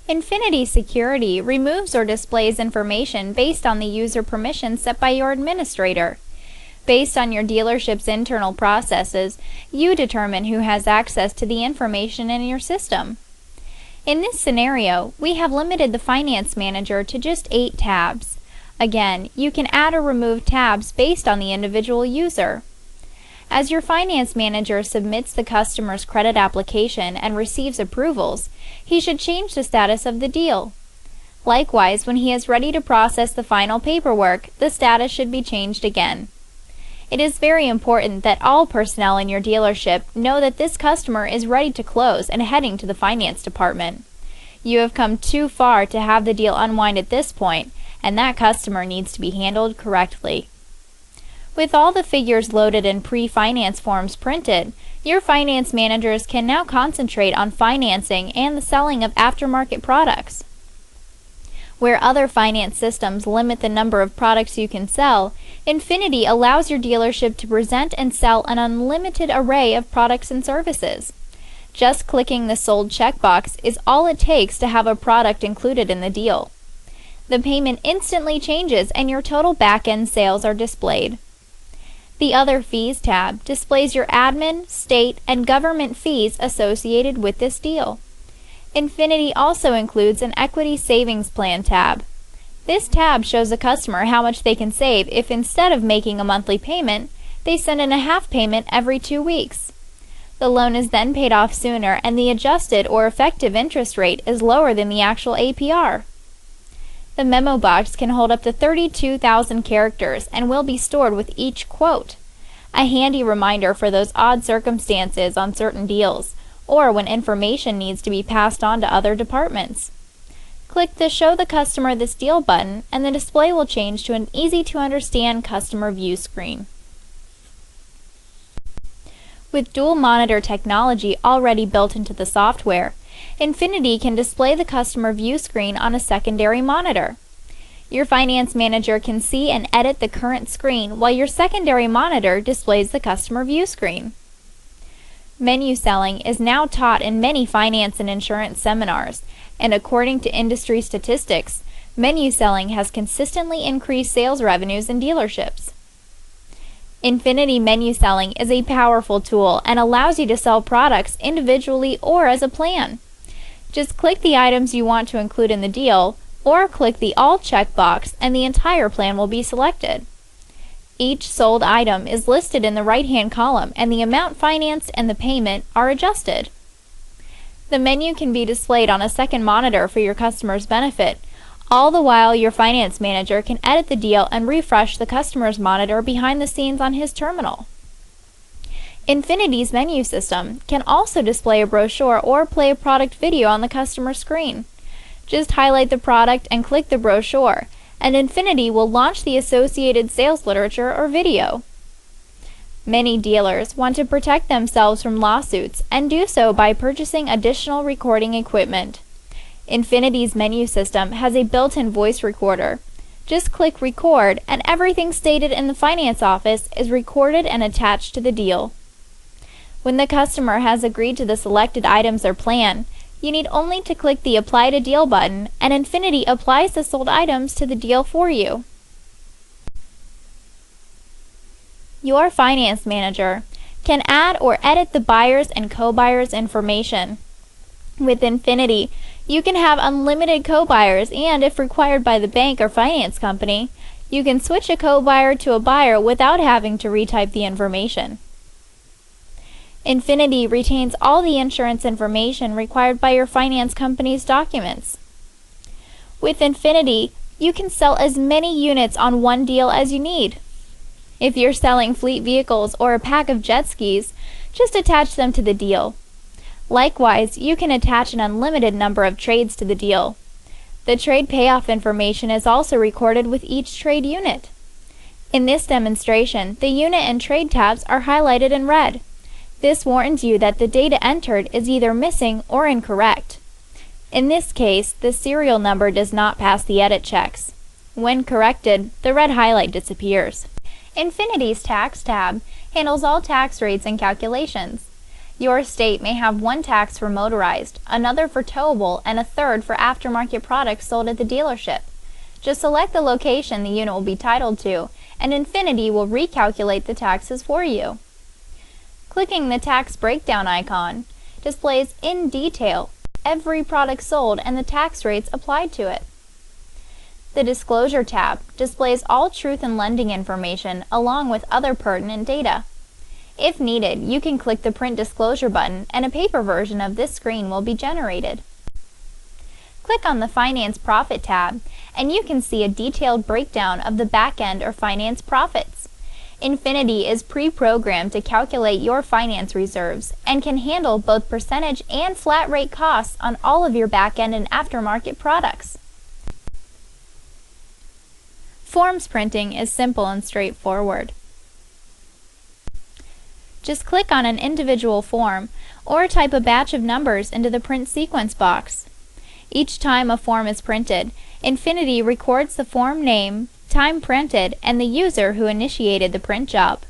Infinity Security removes or displays information based on the user permissions set by your administrator. Based on your dealership's internal processes, you determine who has access to the information in your system. In this scenario, we have limited the Finance Manager to just 8 tabs. Again, you can add or remove tabs based on the individual user. As your Finance Manager submits the customer's credit application and receives approvals, he should change the status of the deal. Likewise, when he is ready to process the final paperwork, the status should be changed again. It is very important that all personnel in your dealership know that this customer is ready to close and heading to the finance department. You have come too far to have the deal unwind at this point, and that customer needs to be handled correctly. With all the figures loaded in pre-finance forms printed, your finance managers can now concentrate on financing and the selling of aftermarket products. Where other finance systems limit the number of products you can sell, Infinity allows your dealership to present and sell an unlimited array of products and services. Just clicking the Sold checkbox is all it takes to have a product included in the deal. The payment instantly changes and your total back-end sales are displayed. The Other Fees tab displays your admin, state, and government fees associated with this deal. Infinity also includes an Equity Savings Plan tab. This tab shows a customer how much they can save if instead of making a monthly payment, they send in a half payment every 2 weeks. The loan is then paid off sooner and the adjusted or effective interest rate is lower than the actual APR. The memo box can hold up to 32,000 characters and will be stored with each quote. A handy reminder for those odd circumstances on certain deals, or when information needs to be passed on to other departments. Click the Show the Customer this deal button and the display will change to an easy-to-understand customer view screen. With dual monitor technology already built into the software, Infinity can display the customer view screen on a secondary monitor. Your Finance Manager can see and edit the current screen while your secondary monitor displays the customer view screen. Menu selling is now taught in many finance and insurance seminars, and according to industry statistics, menu selling has consistently increased sales revenues in dealerships. Infinity Menu Selling is a powerful tool and allows you to sell products individually or as a plan. Just click the items you want to include in the deal, or click the All checkbox and the entire plan will be selected. Each sold item is listed in the right-hand column and the amount financed and the payment are adjusted. The menu can be displayed on a second monitor for your customer's benefit. All the while, your Finance Manager can edit the deal and refresh the customer's monitor behind the scenes on his terminal. Infinity's menu system can also display a brochure or play a product video on the customer's screen. Just highlight the product and click the brochure, and Infinity will launch the associated sales literature or video. Many dealers want to protect themselves from lawsuits and do so by purchasing additional recording equipment. Infinity's menu system has a built-in voice recorder. Just click Record and everything stated in the finance office is recorded and attached to the deal. When the customer has agreed to the selected items or plan, you need only to click the Apply to Deal button and Infinity applies the sold items to the deal for you. Your Finance Manager can add or edit the buyer's and co-buyer's information. With Infinity, you can have unlimited co-buyers and, if required by the bank or finance company, you can switch a co-buyer to a buyer without having to retype the information. Infinity retains all the insurance information required by your finance company's documents. With Infinity, you can sell as many units on one deal as you need. If you're selling fleet vehicles or a pack of jet skis, just attach them to the deal. Likewise, you can attach an unlimited number of trades to the deal. The trade payoff information is also recorded with each trade unit. In this demonstration, the unit and trade tabs are highlighted in red. This warns you that the data entered is either missing or incorrect. In this case, the serial number does not pass the edit checks. When corrected, the red highlight disappears. Infinity's Tax tab handles all tax rates and calculations. Your state may have one tax for motorized, another for towable, and a third for aftermarket products sold at the dealership. Just select the location the unit will be titled to, and Infinity will recalculate the taxes for you. Clicking the tax breakdown icon displays in detail every product sold and the tax rates applied to it. The Disclosure tab displays all truth and lending information along with other pertinent data. If needed, you can click the Print Disclosure button and a paper version of this screen will be generated. Click on the Finance Profit tab and you can see a detailed breakdown of the back-end or finance profits. Infinity is pre-programmed to calculate your finance reserves and can handle both percentage and flat rate costs on all of your back-end and aftermarket products. Forms printing is simple and straightforward. Just click on an individual form or type a batch of numbers into the print sequence box. Each time a form is printed, Infinity records the form name, time printed, and the user who initiated the print job.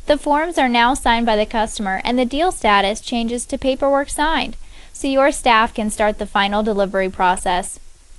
The forms are now signed by the customer and the deal status changes to paperwork signed, so your staff can start the final delivery process.